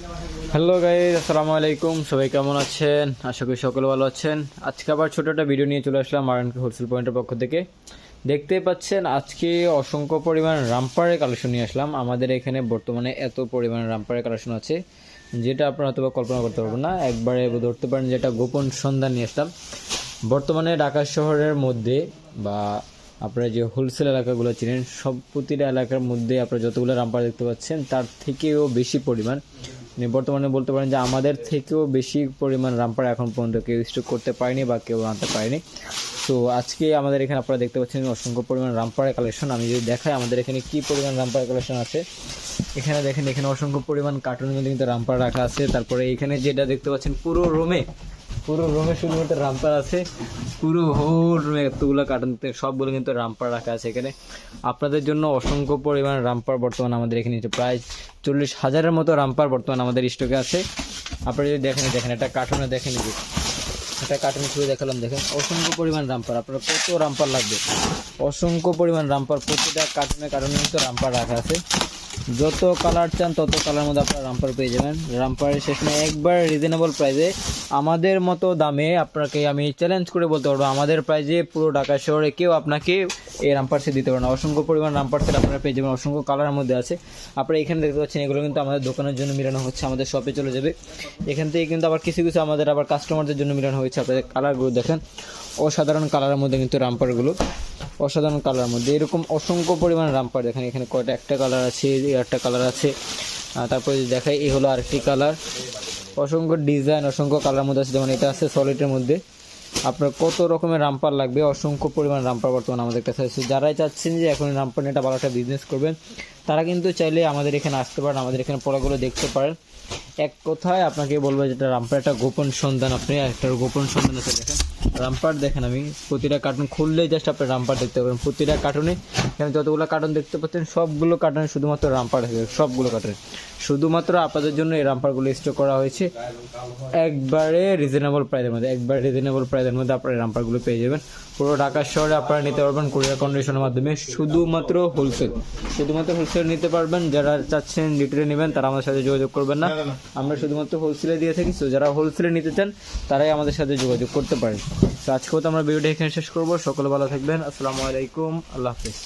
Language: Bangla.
হ্যালো গাইস, আসসালামু আলাইকুম। সবাই কেমন আছেন? আশা করি সকলে ভালো আছেন। আজকে আবার ছোট একটা ভিডিও নিয়ে চলে আসলাম আরএনকে হোলসেল পয়েন্টের পক্ষ থেকে। দেখতেই পাচ্ছেন আজকে অসংখ্য পরিমাণ রামপারের কালেকশন নিয়ে আসলাম। আমাদের এখানে বর্তমানে এত পরিমাণ রামপারের কালেকশন আছে যেটা আপনারা হয়তো কল্পনা করতে পারবেন না। একবারে ধরতে পারেন যেটা গোপন সন্ধান নিয়ে আসলাম। বর্তমানে ঢাকা শহরের মধ্যে বা আপনারা যে হোলসেল এলাকাগুলো চিনেন, সব প্রতিটা এলাকার মধ্যে আপনারা যতগুলো রামপার দেখতে পাচ্ছেন তার থেকেও বেশি পরিমাণ, বর্তমানে বলতে পারেন যে আমাদের থেকেও বেশি পরিমাণ রামপার এখন পর্যন্ত কেউ স্টক করতে পারেনি বা কেউ আনতে পারেনি। তো আজকে আমাদের এখানে আপনারা দেখতে পাচ্ছেন অসংখ্য পরিমাণ রামপারের কালেকশন। আমি যদি দেখাই আমাদের এখানে কি পরিমাণ রামপারের কালেকশন আছে, এখানে দেখেন, এখানে অসংখ্য পরিমাণ কার্টুনের মধ্যে কিন্তু রামপার রাখা আছে। তারপরে এখানে যেটা দেখতে পাচ্ছেন পুরো রুমে শুধুমাত্র রামপার আছে। পুরো হোল রুমে এতগুলো কার্টুন সবগুলো কিন্তু রামপার রাখা আছে। এখানে আপনাদের জন্য অসংখ্য পরিমাণ রামপার বর্তমানে আমাদের এখানে প্রায় 40,000-এর মতো রামপার বর্তমানে আমাদের স্টকে আছে। আপনারা যদি দেখেন একটা কার্টুনে দেখেন, একটা কার্টুন ছবি দেখালাম, দেখেন অসংখ্য পরিমাণ রামপার। আপনার কত রামপার লাগবে, অসংখ্য পরিমাণ রামপার। প্রতিটা কার্টুনে কিন্তু রামপার রাখা আছে। যত কালার চান তত কালার মধ্যে আপনারা রামপার পেয়ে যাবেন। রামপারের শেষ নেই, একবার রিজনেবল প্রাইসে আমাদের মতো দামে। আপনাকে আমি চ্যালেঞ্জ করে বলতে পারবো আমাদের প্রাইসে পুরো ঢাকা শহরে কেউ আপনাকে এই রামপার সেট দিতে পারে না। অসংখ্য পরিমাণ রামপার সেট আপনারা পেয়ে যাবেন, অসংখ্য কালারের মধ্যে আছে। আপনারা এখানে দেখতে পাচ্ছেন এগুলো কিন্তু আমাদের দোকানের জন্য মিলানো হচ্ছে, আমাদের শপে চলে যাবে। এখান থেকে কিন্তু আবার কিছু কিছু আমাদের আবার কাস্টমারদের জন্য মিলানো হয়েছে। আপনাদের কালারগুলো দেখেন, অসাধারণ কালারের মধ্যে কিন্তু রামপারগুলো, অসাধারণ কালারের মধ্যে এরকম অসংখ্য পরিমাণ রামপার। দেখেন এখানে কয়টা, একটা কালার আছে, একটা কালার আছে। তারপরে যদি দেখাই, এই হলো আরেকটি কালার। অসংখ্য ডিজাইন, অসংখ্য কালার মধ্যে আছে। যেমন এটা আছে সলিডের মধ্যে। আপনার কত রকমের রামপার লাগবে, অসংখ্য পরিমাণ রামপার বর্তমানে আমাদের কাছে আছে। যারাই চাচ্ছেন যে এখন রামপার নিয়ে একটা ভালো একটা বিজনেস করবেন, তারা কিন্তু চাইলে আমাদের এখানে আসতে পারেন, আমাদের এখানে পড়াগুলো দেখতে পারেন। এক কথায় আপনাকে বলবো যেটা রামপার একটা গোপন সন্ধান। আপনি একটা গোপন সন্ধান আছে। দেখেন রামপার, দেখেন আমি প্রতিটা কার্টুন খুললেই জাস্ট আপনি রামপার দেখতে পাবেন। প্রতিটা কার্টুনে এখানে যতগুলো কার্টুন দেখতে পাচ্ছেন সবগুলো কার্টুনে শুধুমাত্র রামপার থাকে, সবগুলো কার্টুনে শুধুমাত্র আপনাদের জন্য এই রামপারগুলো স্টক করা হয়েছে একবারে রিজনেবল প্রাইসের মধ্যে। একবারে রিজনেবল প্রাইসের মধ্যে আপনারা এই রামপারগুলো পেয়ে যাবেন। পুরো ঢাকা শহরে আপনারা নিতে পারবেন কুরিয়ার কন্ডিশনের মাধ্যমে, শুধুমাত্র হোলসেল নিতে পারবেন। যারা চাচ্ছেন রিটেলে নেবেন তারা আমাদের সাথে যোগাযোগ করবেন না, আমরা শুধুমাত্র হোলসেলে দিয়ে থাকি। তো যারা হোলসেলে নিতে চান তারাই আমাদের সাথে যোগাযোগ করতে পারেন। তো আজকেও তো আমরা ভিডিওটা এখানে শেষ করবো। সকলে ভালো থাকবেন। আসসালামু আলাইকুম, আল্লাহ হাফেজ।